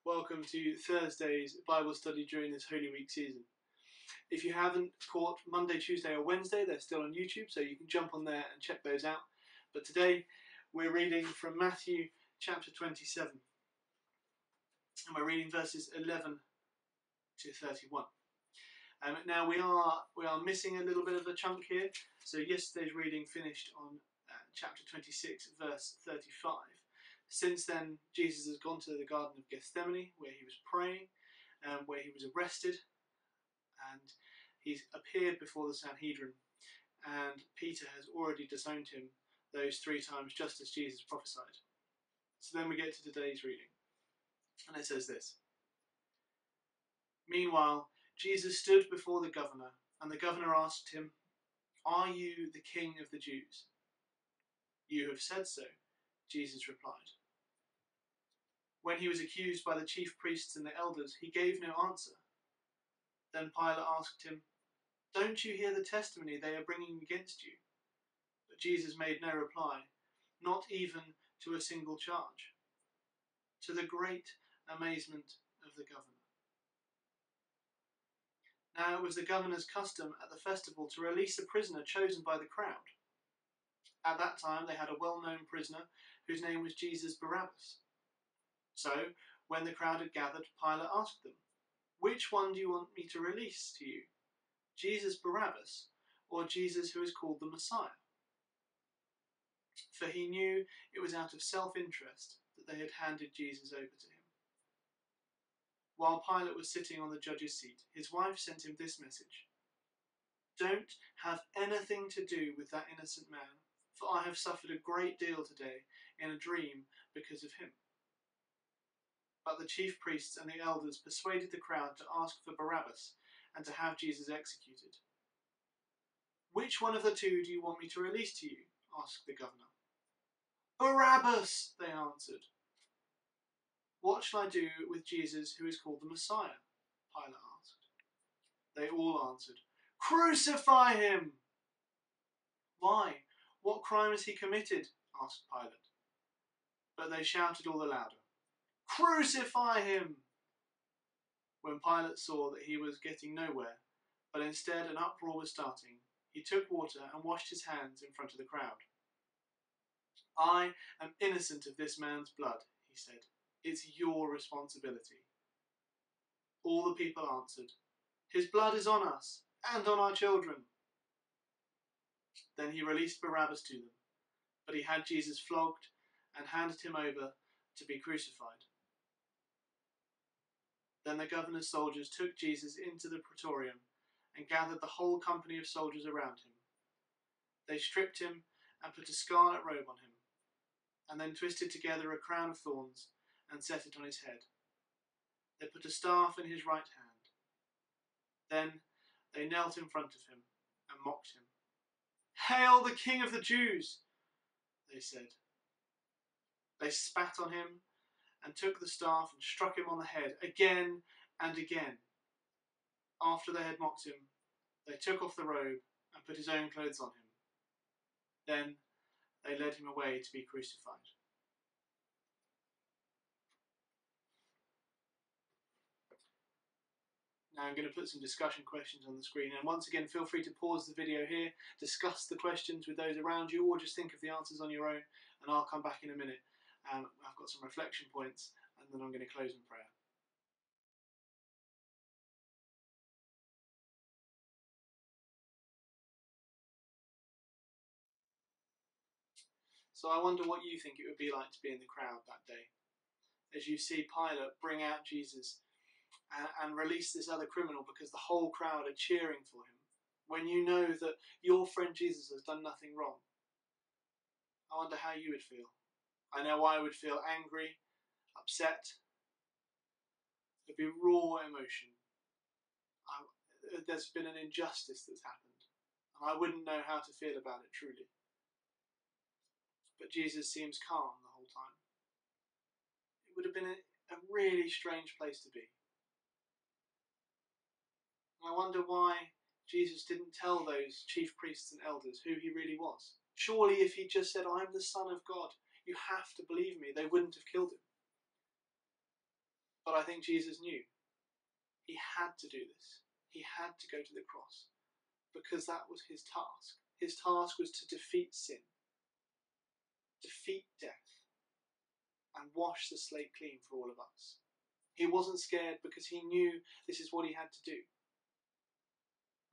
Welcome to Thursday's Bible study during this Holy Week season. If you haven't caught Monday, Tuesday or Wednesday, they're still on YouTube, so you can jump on there and check those out. But today we're reading from Matthew chapter 27, and we're reading verses 11 to 31. Now we are missing a little bit of a chunk here. So yesterday's reading finished on chapter 26, verse 35. Since then, Jesus has gone to the Garden of Gethsemane, where he was praying, where he was arrested, and he's appeared before the Sanhedrin, and Peter has already disowned him those 3 times, just as Jesus prophesied. So then we get to today's reading, and it says this. Meanwhile, Jesus stood before the governor, and the governor asked him, "Are you the king of the Jews?" "You have said so," Jesus replied. When he was accused by the chief priests and the elders, he gave no answer. Then Pilate asked him, "Don't you hear the testimony they are bringing against you?" But Jesus made no reply, not even to a single charge, to the great amazement of the governor. Now it was the governor's custom at the festival to release a prisoner chosen by the crowd. At that time they had a well-known prisoner whose name was Jesus Barabbas. So, when the crowd had gathered, Pilate asked them, "Which one do you want me to release to you, Jesus Barabbas, or Jesus who is called the Messiah?" For he knew it was out of self-interest that they had handed Jesus over to him. While Pilate was sitting on the judge's seat, his wife sent him this message: "Don't have anything to do with that innocent man, for I have suffered a great deal today in a dream because of him." But the chief priests and the elders persuaded the crowd to ask for Barabbas and to have Jesus executed. "Which one of the two do you want me to release to you?" asked the governor. "Barabbas," they answered. "What shall I do with Jesus who is called the Messiah?" Pilate asked. They all answered, "Crucify him!" "Why? What crime has he committed?" asked Pilate. But they shouted all the louder, "Crucify him!" When Pilate saw that he was getting nowhere, but instead an uproar was starting, he took water and washed his hands in front of the crowd. "I am innocent of this man's blood," he said. "It's your responsibility." All the people answered, "His blood is on us and on our children." Then he released Barabbas to them, but he had Jesus flogged and handed him over to be crucified. Then the governor's soldiers took Jesus into the praetorium and gathered the whole company of soldiers around him. They stripped him and put a scarlet robe on him, and then twisted together a crown of thorns and set it on his head. They put a staff in his right hand. Then they knelt in front of him and mocked him. "Hail the King of the Jews!" they said. They spat on him and took the staff and struck him on the head again and again. After they had mocked him, they took off the robe and put his own clothes on him. Then they led him away to be crucified. Now I'm going to put some discussion questions on the screen, and once again feel free to pause the video here, discuss the questions with those around you, or just think of the answers on your own, and I'll come back in a minute. I've got some reflection points, and then I'm going to close in prayer. So I wonder what you think it would be like to be in the crowd that day, as you see Pilate bring out Jesus and release this other criminal because the whole crowd are cheering for him, when you know that your friend Jesus has done nothing wrong. I wonder how you would feel. I know I would feel angry, upset. It'd be raw emotion. There's been an injustice that's happened, and I wouldn't know how to feel about it truly. But Jesus seems calm the whole time. It would have been a really strange place to be. And I wonder why Jesus didn't tell those chief priests and elders who he really was. Surely if he just said, "I'm the Son of God, you have to believe me," they wouldn't have killed him. But I think Jesus knew he had to do this. He had to go to the cross because that was his task. His task was to defeat sin, defeat death, and wash the slate clean for all of us. He wasn't scared because he knew this is what he had to do.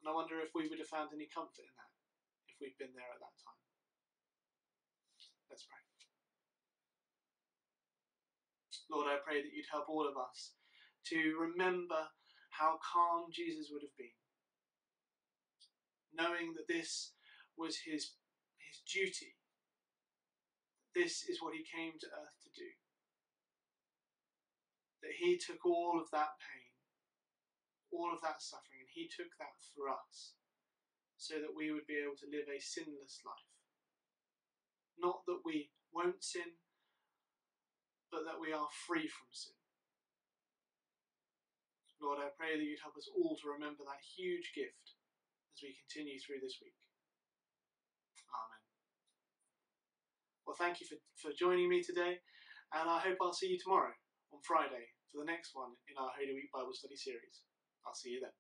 And I wonder if we would have found any comfort in that if we'd been there at that time. Let's pray. Lord, I pray that you'd help all of us to remember how calm Jesus would have been, knowing that this was his duty. This is what he came to earth to do. That he took all of that pain, all of that suffering, and he took that for us so that we would be able to live a sinless life. Not that we won't sin, but that we are free from sin. Lord, I pray that you'd help us all to remember that huge gift as we continue through this week. Amen. Well, thank you for joining me today, and I hope I'll see you tomorrow on Friday for the next one in our Holy Week Bible study series. I'll see you then.